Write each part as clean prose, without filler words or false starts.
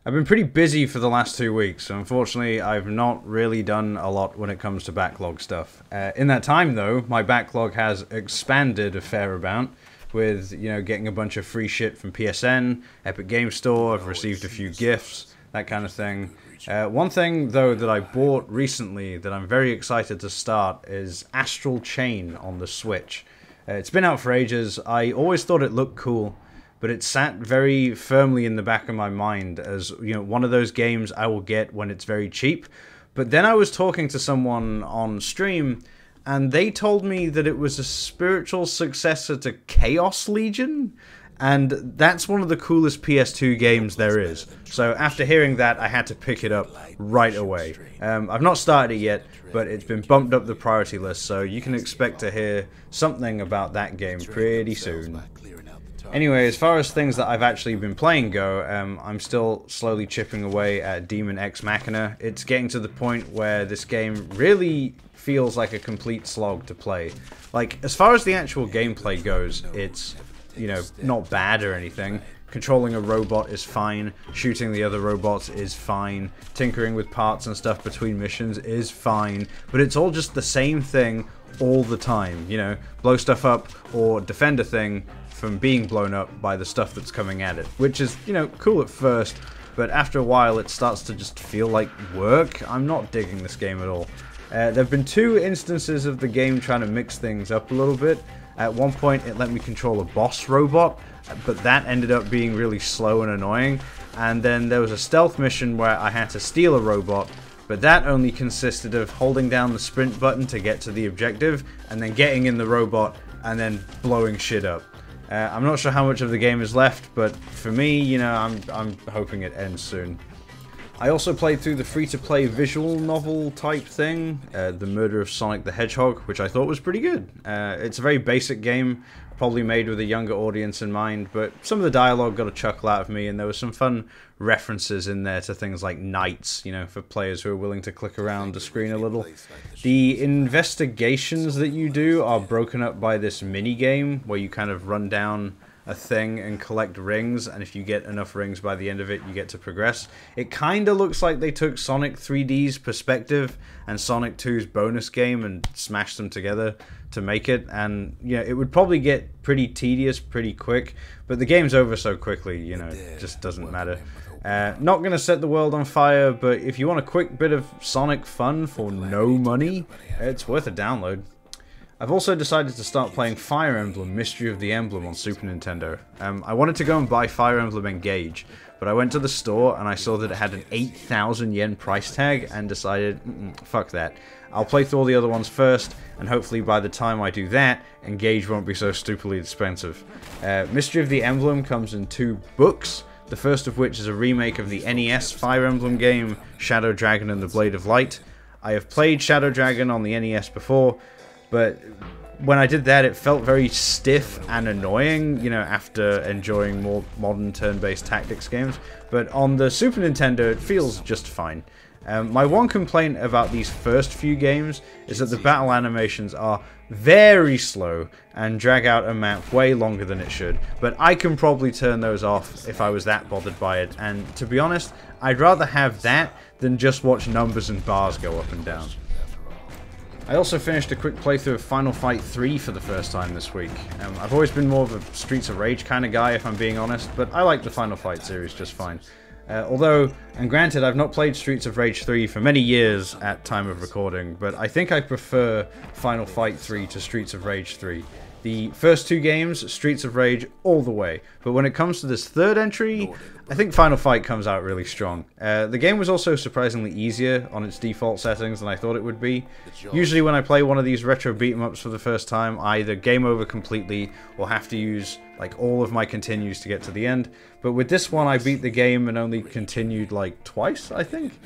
I've been pretty busy for the last 2 weeks, so unfortunately I've not really done a lot when it comes to backlog stuff. In that time though, my backlog has expanded a fair amount with, getting a bunch of free shit from PSN, Epic Game Store, I've received a few gifts, that kind of thing. One thing though that I bought recently that I'm very excited to start is Astral Chain on the Switch. It's been out for ages. I always thought it looked cool, but it sat very firmly in the back of my mind as, one of those games I will get when it's very cheap. But then I was talking to someone on stream, and they told me that it was a spiritual successor to Chaos Legion, and that's one of the coolest PS2 games there is. So after hearing that, I had to pick it up right away. I've not started it yet, but it's been bumped up the priority list, so you can expect to hear something about that game pretty soon. Anyway, as far as things that I've actually been playing go, I'm still slowly chipping away at Demon X Machina. It's getting to the point where this game really feels like a complete slog to play. Like, as far as the actual gameplay goes, it's, not bad or anything. Controlling a robot is fine, shooting the other robots is fine, tinkering with parts and stuff between missions is fine, but it's all just the same thing all the time, blow stuff up or defend a thing from being blown up by the stuff that's coming at it, which is, cool at first, but after a while it starts to just feel like work. I'm not digging this game at all. There have been 2 instances of the game trying to mix things up a little bit. At one point it let me control a boss robot, but that ended up being really slow and annoying, and then there was a stealth mission where I had to steal a robot, but that only consisted of holding down the sprint button to get to the objective, and then getting in the robot, and then blowing shit up. I'm not sure how much of the game is left, but for me, I'm hoping it ends soon. I also played through the free-to-play visual novel type thing, The Murder of Sonic the Hedgehog, which I thought was pretty good. It's a very basic game, probably made with a younger audience in mind, but some of the dialogue got a chuckle out of me, and there were some fun references in there to things like knights, for players who are willing to click around the screen a little. The investigations that you do are broken up by this mini-game, where you kind of run down a thing and collect rings, and if you get enough rings by the end of it, you get to progress. It kind of looks like they took Sonic 3D's perspective and Sonic 2's bonus game and smashed them together to make it, and it would probably get pretty tedious pretty quick, but the game's over so quickly, it just doesn't matter. Not gonna set the world on fire, but if you want a quick bit of Sonic fun for no money, it's worth a download. I've also decided to start playing Fire Emblem Mystery of the Emblem on Super Nintendo. I wanted to go and buy Fire Emblem Engage, but I went to the store and I saw that it had an 8,000 yen price tag and decided, fuck that. I'll play through all the other ones first, and hopefully by the time I do that, Engage won't be so stupidly expensive. Mystery of the Emblem comes in 2 books, the first of which is a remake of the NES Fire Emblem game, Shadow Dragon and the Blade of Light. I have played Shadow Dragon on the NES before, but when I did that, it felt very stiff and annoying, after enjoying more modern turn-based tactics games. But on the Super Nintendo, it feels just fine. My one complaint about these first few games is that the battle animations are very slow and drag out a map way longer than it should, but I can probably turn those off if I was that bothered by it, and to be honest, I'd rather have that than just watch numbers and bars go up and down. I also finished a quick playthrough of Final Fight 3 for the first time this week. I've always been more of a Streets of Rage kind of guy, if I'm being honest, but I like the Final Fight series just fine. Although, and granted, I've not played Streets of Rage 3 for many years at time of recording, but I think I prefer Final Fight 3 to Streets of Rage 3. The first 2 games, Streets of Rage all the way, but when it comes to this third entry, I think Final Fight comes out really strong. The game was also surprisingly easier on its default settings than I thought it would be. Usually when I play one of these retro beat-em-ups for the first time, I either game over completely or have to use like all of my continues to get to the end, but with this one I beat the game and only continued like twice, I think.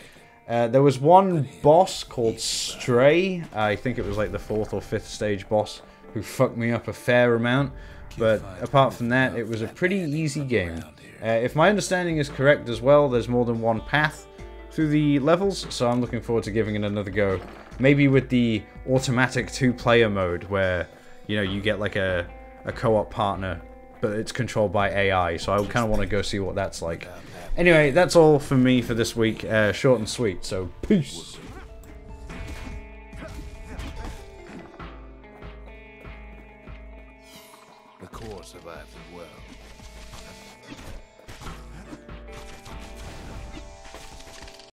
There was one boss called Stray, I think it was like the 4th or 5th stage boss, who fucked me up a fair amount, but apart from that, it was a pretty easy game. If my understanding is correct as well, there's more than one path through the levels, so I'm looking forward to giving it another go. Maybe with the automatic 2-player mode, where, you get like a co-op partner, but it's controlled by AI, so I kind of want to go see what that's like. Anyway, that's all from me for this week. Short and sweet, so peace. The core survives as well.